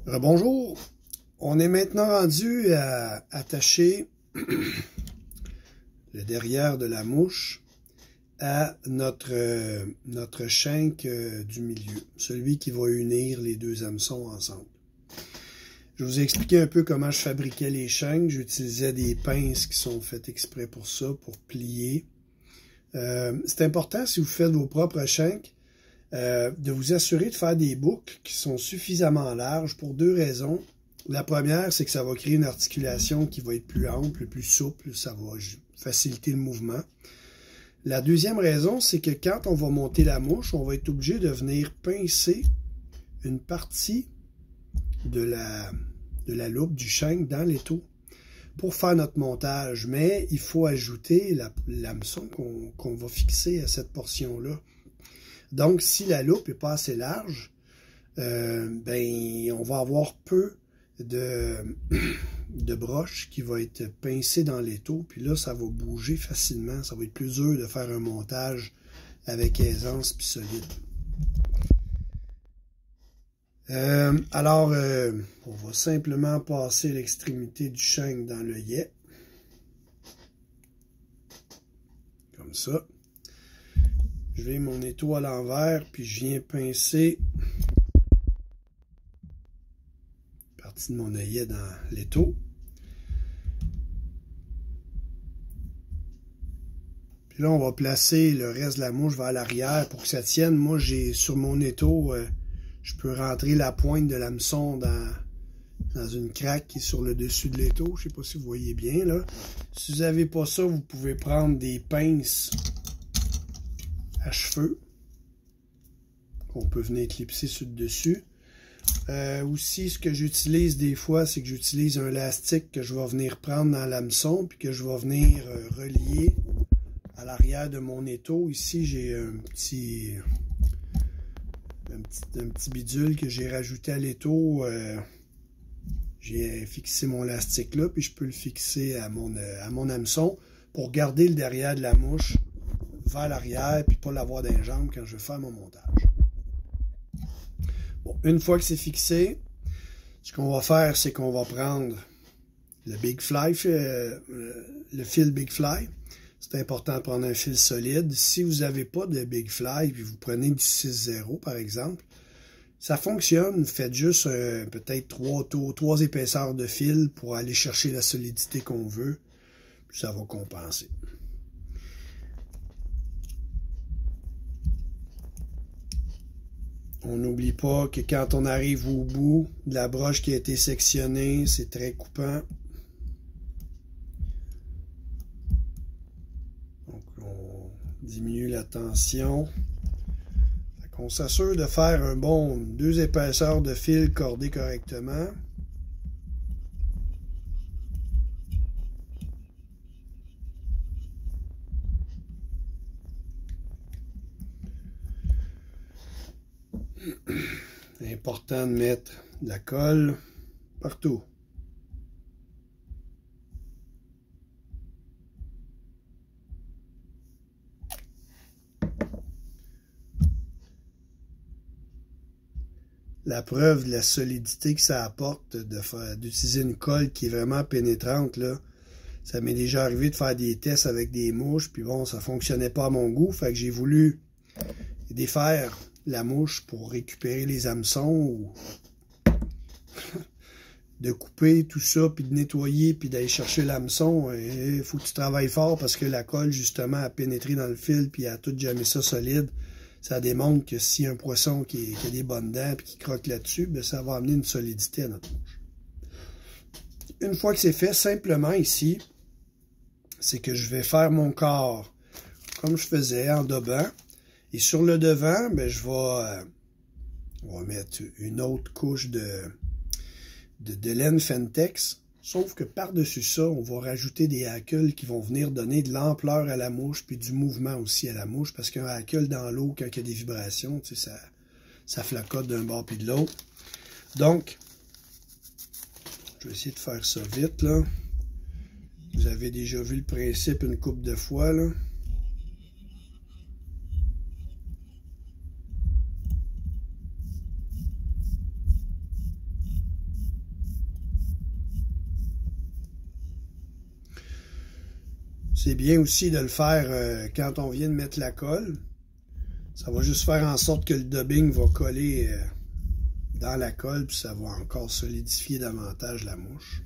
Bonjour, on est maintenant rendu à attacher le derrière de la mouche à notre chaîne du milieu, celui qui va unir les deux hameçons ensemble. Je vous ai expliqué un peu comment je fabriquais les chaînes. J'utilisais des pinces qui sont faites exprès pour ça, pour plier. C'est important, si vous faites vos propres chaînes, de vous assurer de faire des boucles qui sont suffisamment larges pour deux raisons. La première, c'est que ça va créer une articulation qui va être plus ample, plus souple, ça va faciliter le mouvement. La deuxième raison, c'est que quand on va monter la mouche, on va être obligé de venir pincer une partie de la loupe du chaîne dans l'étau pour faire notre montage. Mais il faut ajouter l'hameçon qu'on va fixer à cette portion-là. Donc, si la loupe n'est pas assez large, on va avoir peu de broches qui va être pincées dans l'étau. Puis là, ça va bouger facilement. Ça va être plus dur de faire un montage avec aisance puis solide. On va simplement passer l'extrémité du chaîne dans l'œillet. Comme ça. Je vais mon étau à l'envers, puis je viens pincer une partie de mon œillet dans l'étau. Puis là, on va placer le reste de la mouche vers l'arrière pour que ça tienne. Moi, j'ai sur mon étau, je peux rentrer la pointe de l'hameçon dans une craque qui est sur le dessus de l'étau. Je ne sais pas si vous voyez bien, là. Si vous n'avez pas ça, vous pouvez prendre des pinces à cheveux qu'on peut venir clipser sur le dessus. Aussi, ce que j'utilise des fois, c'est que j'utilise un élastique que je vais venir prendre dans l'hameçon puis que je vais venir relier à l'arrière de mon étau. Ici, j'ai un petit bidule que j'ai rajouté à l'étau. J'ai fixé mon élastique là, puis je peux le fixer à mon hameçon pour garder le derrière de la mouche vers l'arrière, puis pas l'avoir dans les jambes quand je vais faire mon montage. Bon, une fois que c'est fixé, ce qu'on va faire, c'est qu'on va prendre le Big Fly, le fil Big Fly. C'est important de prendre un fil solide. Si vous n'avez pas de Big Fly, puis vous prenez du 6-0 par exemple, ça fonctionne. Faites juste peut-être 3 épaisseurs de fil pour aller chercher la solidité qu'on veut, puis ça va compenser. On n'oublie pas que quand on arrive au bout de la broche qui a été sectionnée, c'est très coupant. Donc, on diminue la tension. On s'assure de faire 2 épaisseurs de fil cordées correctement. C'est important de mettre de la colle partout. La preuve de la solidité que ça apporte d'utiliser une colle qui est vraiment pénétrante, là. Ça m'est déjà arrivé de faire des tests avec des mouches, puis bon, ça fonctionnait pas à mon goût, fait que j'ai voulu défaire la mouche pour récupérer les hameçons ou de couper tout ça, puis de nettoyer, puis d'aller chercher l'hameçon. Il faut que tu travailles fort parce que la colle, justement, a pénétré dans le fil, puis a tout jamais ça solide. Ça démontre que si un poisson qui a des bonnes dents et qui croque là-dessus, ben ça va amener une solidité à notre mouche. Une fois que c'est fait, simplement ici, c'est que je vais faire mon corps comme je faisais en dobant. Et sur le devant, ben, on va mettre une autre couche de laine Fentex. Sauf que par-dessus ça, on va rajouter des hackles qui vont venir donner de l'ampleur à la mouche puis du mouvement aussi à la mouche. Parce qu'un hackle dans l'eau, quand il y a des vibrations, tu sais, ça flacote d'un bord puis de l'autre. Donc, je vais essayer de faire ça vite, là. Vous avez déjà vu le principe une couple de fois, là. C'est bien aussi de le faire quand on vient de mettre la colle. Ça va juste faire en sorte que le dubbing va coller dans la colle, puis ça va encore solidifier davantage la mouche.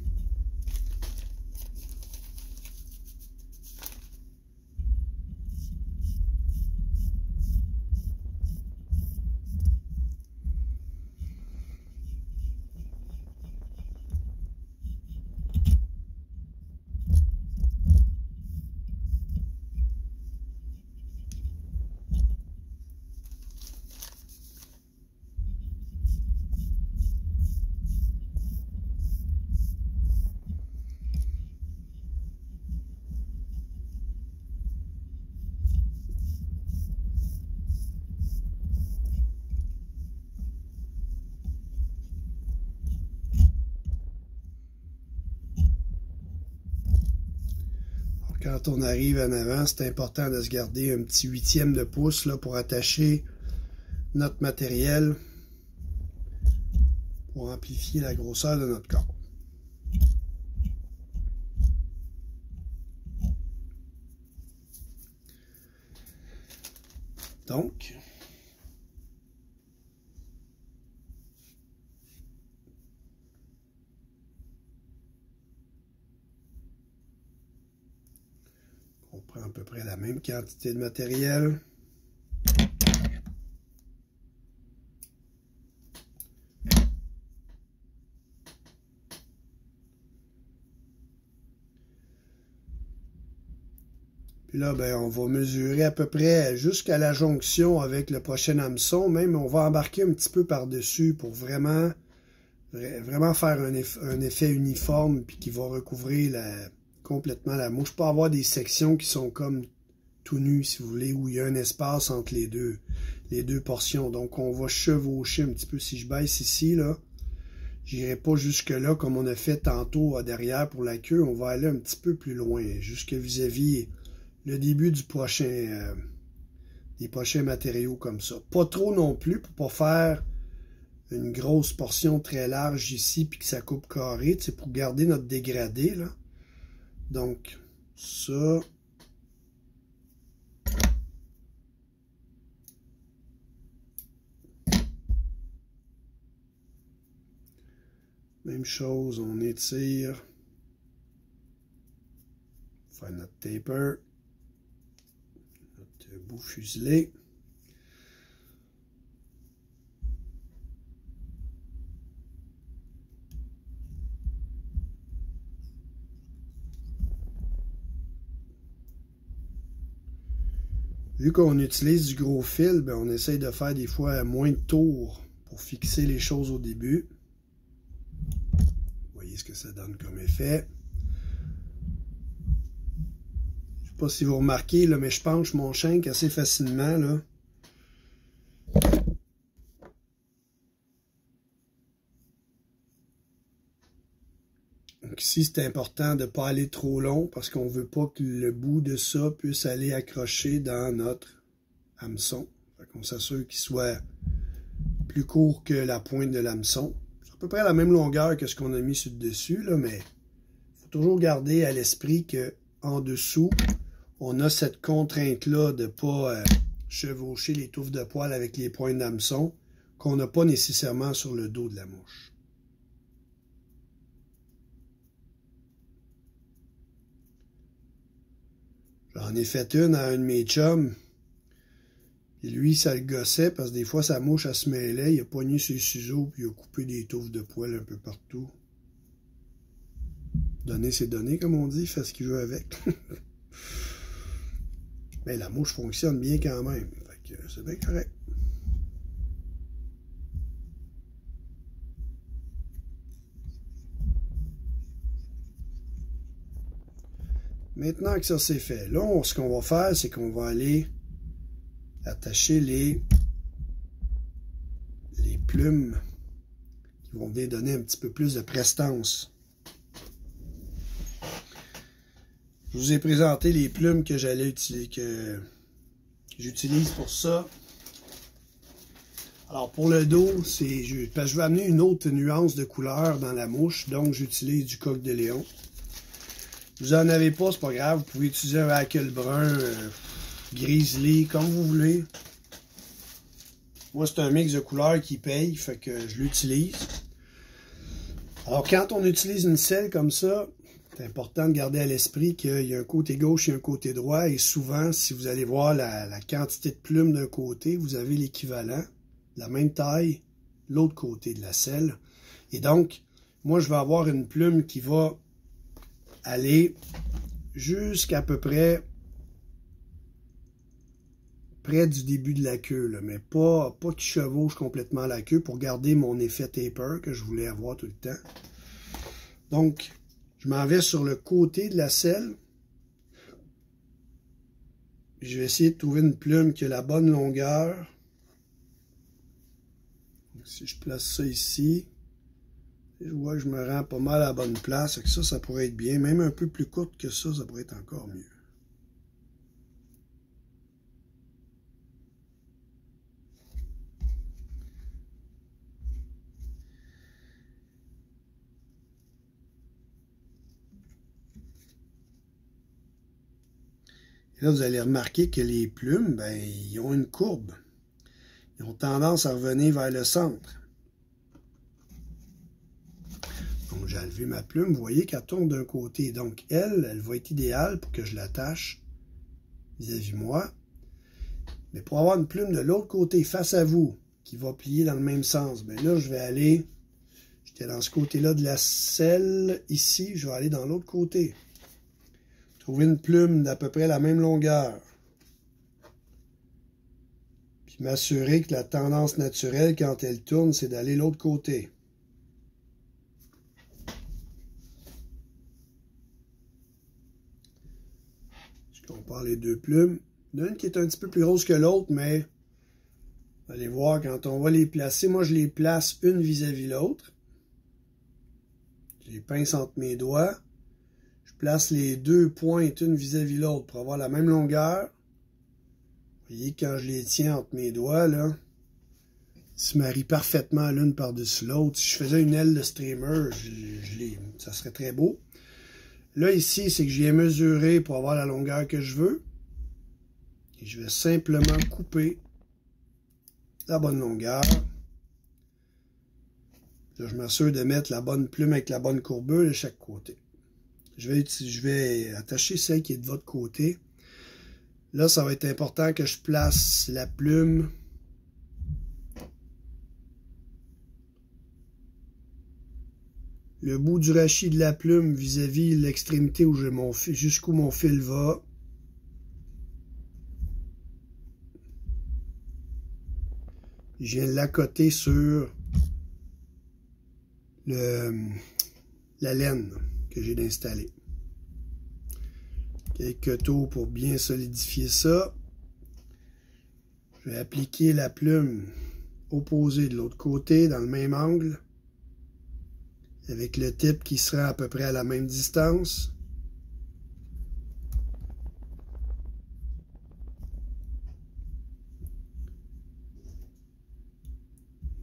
Quand on arrive en avant, c'est important de se garder un petit 1/8 de pouce là, pour attacher notre matériel pour amplifier la grosseur de notre corps. Donc, on prend à peu près la même quantité de matériel. Puis là, ben, on va mesurer à peu près jusqu'à la jonction avec le prochain hameçon. Même, on va embarquer un petit peu par-dessus pour vraiment faire un effet uniforme puis qui va recouvrir complètement la mouche. Pas avoir des sections qui sont comme tout nues, si vous voulez, où il y a un espace entre les deux portions. Donc, on va chevaucher un petit peu. Si je baisse ici, là, j'irai pas jusque-là comme on a fait tantôt derrière pour la queue. On va aller un petit peu plus loin, jusque vis-à-vis le début du des prochains matériaux comme ça. Pas trop non plus pour pas faire une grosse portion très large ici puis que ça coupe carré, c'est pour garder notre dégradé là. Donc ça, même chose, on étire, faire notre taper, notre bout fuselé. Vu qu'on utilise du gros fil, ben on essaye de faire des fois moins de tours pour fixer les choses au début. Vous voyez ce que ça donne comme effet. Je ne sais pas si vous remarquez, là, mais je penche mon shank assez facilement. Là. Donc ici, c'est important de ne pas aller trop long parce qu'on ne veut pas que le bout de ça puisse aller accrocher dans notre hameçon. On s'assure qu'il soit plus court que la pointe de l'hameçon. C'est à peu près la même longueur que ce qu'on a mis sur le dessus, là, mais il faut toujours garder à l'esprit qu'en dessous, on a cette contrainte-là de ne pas chevaucher les touffes de poils avec les pointes d'hameçon qu'on n'a pas nécessairement sur le dos de la mouche. J'en ai fait une à un de mes chums. Et lui, ça le gossait parce que des fois, sa mouche, elle se mêlait. Il a pogné ses ciseaux puis il a coupé des touffes de poils un peu partout. Donner ses données, comme on dit. Fait ce qu'il veut avec. Mais la mouche fonctionne bien quand même. Fait que c'est bien correct. Maintenant que ça c'est fait, là, ce qu'on va faire, c'est qu'on va aller attacher les plumes qui vont venir donner un petit peu plus de prestance. Je vous ai présenté les plumes que j'utilise pour ça. Alors pour le dos, parce que je vais amener une autre nuance de couleur dans la mouche, donc j'utilise du coq de Léon. Vous en avez pas, c'est pas grave. Vous pouvez utiliser un hackle brun, grizzly, comme vous voulez. Moi, c'est un mix de couleurs qui paye, fait que je l'utilise. Alors, quand on utilise une selle comme ça, c'est important de garder à l'esprit qu'il y a un côté gauche et un côté droit. Et souvent, si vous allez voir la quantité de plumes d'un côté, vous avez l'équivalent, la même taille, l'autre côté de la selle. Et donc, moi, je vais avoir une plume qui va aller jusqu'à peu près du début de la queue, là, mais pas qui chevauche complètement la queue pour garder mon effet taper que je voulais avoir tout le temps. Donc, je m'en vais sur le côté de la selle. Je vais essayer de trouver une plume qui a la bonne longueur. Si je place ça ici, je vois que je me rends pas mal à la bonne place. Ça pourrait être bien. Même un peu plus courte que ça pourrait être encore mieux. Et là, vous allez remarquer que les plumes, ben, ils ont une courbe. Ils ont tendance à revenir vers le centre. Donc, j'ai enlevé ma plume. Vous voyez qu'elle tourne d'un côté. Donc, elle va être idéale pour que je l'attache vis-à-vis moi. Mais pour avoir une plume de l'autre côté, face à vous, qui va plier dans le même sens, ben là, je vais aller... J'étais dans ce côté-là de la selle. Ici, je vais aller dans l'autre côté. Trouver une plume d'à peu près la même longueur. Puis m'assurer que la tendance naturelle, quand elle tourne, c'est d'aller l'autre côté. Je compare les deux plumes. L'une qui est un petit peu plus grosse que l'autre, mais vous allez voir quand on va les placer. Moi, je les place une vis-à-vis l'autre. Je les pince entre mes doigts. Place les deux pointes une vis-à-vis l'autre pour avoir la même longueur. Vous voyez, quand je les tiens entre mes doigts, là, ils se marient parfaitement l'une par-dessus l'autre. Si je faisais une aile de streamer, ça serait très beau. Là, ici, c'est que j'ai mesuré pour avoir la longueur que je veux. Et je vais simplement couper la bonne longueur. Là, je m'assure de mettre la bonne plume avec la bonne courbure de chaque côté. Je vais attacher celle qui est de votre côté. Là, ça va être important que je place la plume le bout du rachis de la plume vis-à-vis l'extrémité où j'ai jusqu'où mon fil va. Je viens l'accoter sur la laine que j'ai d'installer. Quelques tours pour bien solidifier ça. Je vais appliquer la plume opposée de l'autre côté dans le même angle avec le type qui sera à peu près à la même distance.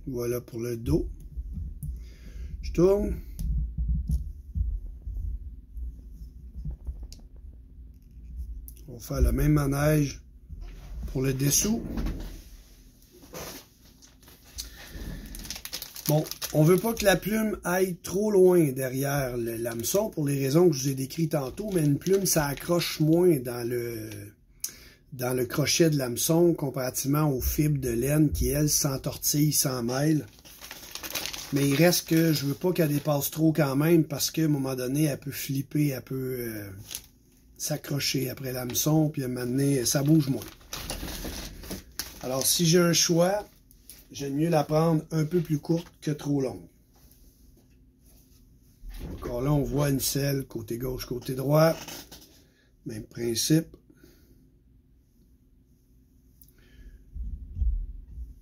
Voilà pour le dos. Je tourne. On va faire le même manège pour le dessous. Bon, on ne veut pas que la plume aille trop loin derrière l'hameçon pour les raisons que je vous ai décrites tantôt, mais une plume, ça accroche moins dans le crochet de l'hameçon comparativement aux fibres de laine qui, elles, s'entortillent, s'en mêlent. Mais il reste que je veux pas qu'elle dépasse trop quand même parce qu'à un moment donné, elle peut flipper, elle peut s'accrocher après l'hameçon, puis à un moment donné, ça bouge moins. Alors, si j'ai un choix, j'aime mieux la prendre un peu plus courte que trop longue. Encore là, on voit une selle, côté gauche, côté droit. Même principe.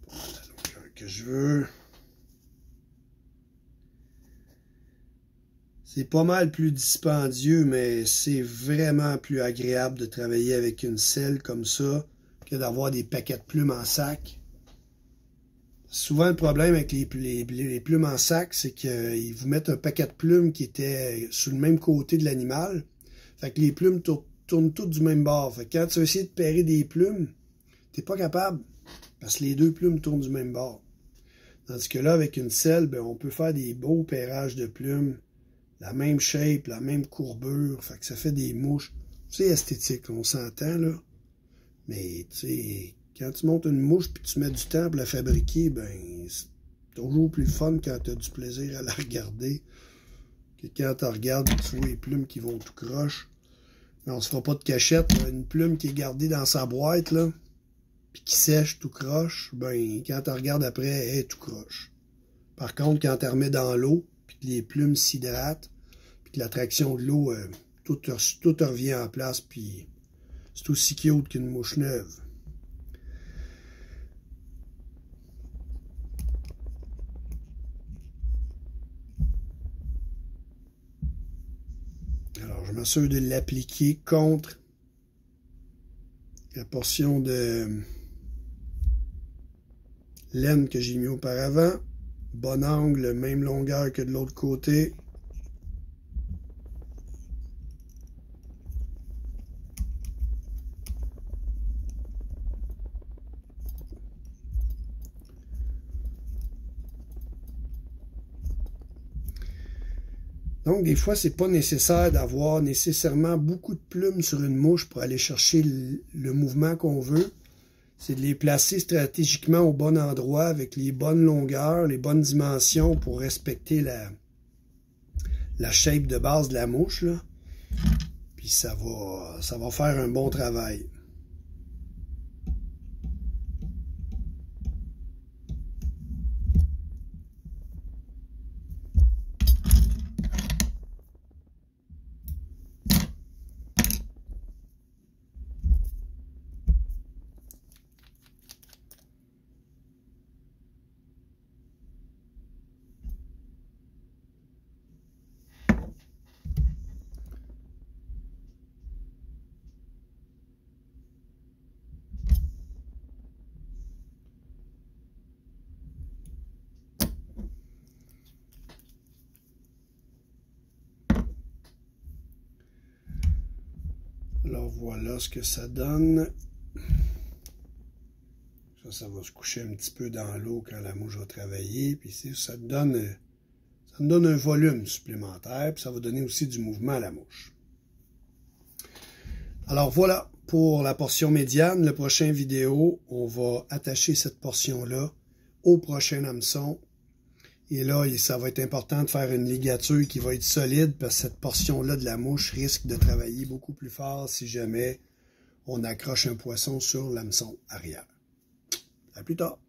Pour la longueur que je veux. C'est pas mal plus dispendieux, mais c'est vraiment plus agréable de travailler avec une selle comme ça que d'avoir des paquets de plumes en sac. Souvent, le problème avec les plumes en sac, c'est qu'ils vous mettent un paquet de plumes qui était sur le même côté de l'animal. Fait que les plumes tournent toutes du même bord. Fait que quand tu vas essayer de pairer des plumes, t'es pas capable. Parce que les deux plumes tournent du même bord. Tandis que là, avec une selle, ben, on peut faire des beaux pairages de plumes. La même shape, la même courbure. Fait que ça fait des mouches. C'est esthétique, on s'entend, là. Mais, tu sais, quand tu montes une mouche puis tu mets du temps pour la fabriquer, ben, c'est toujours plus fun quand tu as du plaisir à la regarder que quand tu regardes et tu vois les plumes qui vont tout croche. Mais on se fera pas de cachette, là. Une plume qui est gardée dans sa boîte, là, puis qui sèche tout croche, ben, quand tu regardes après, elle est tout croche. Par contre, quand tu remets dans l'eau, puis que les plumes s'hydratent, puis que l'attraction de l'eau, tout revient en place, puis c'est aussi cute qu'une mouche neuve. Alors, je m'assure de l'appliquer contre la portion de laine que j'ai mis auparavant. Bon angle, même longueur que de l'autre côté. Donc, des fois, c'est pas nécessaire d'avoir nécessairement beaucoup de plumes sur une mouche pour aller chercher le mouvement qu'on veut. C'est de les placer stratégiquement au bon endroit avec les bonnes longueurs, les bonnes dimensions pour respecter la shape de base de la mouche, là. Puis ça va faire un bon travail. Alors voilà ce que ça donne. Ça va se coucher un petit peu dans l'eau quand la mouche va travailler. Puis ça me donne un volume supplémentaire. Puis ça va donner aussi du mouvement à la mouche. Alors voilà pour la portion médiane. Le prochain vidéo, on va attacher cette portion-là au prochain hameçon. Et là, ça va être important de faire une ligature qui va être solide parce que cette portion-là de la mouche risque de travailler beaucoup plus fort si jamais on accroche un poisson sur l'hameçon arrière. À plus tard.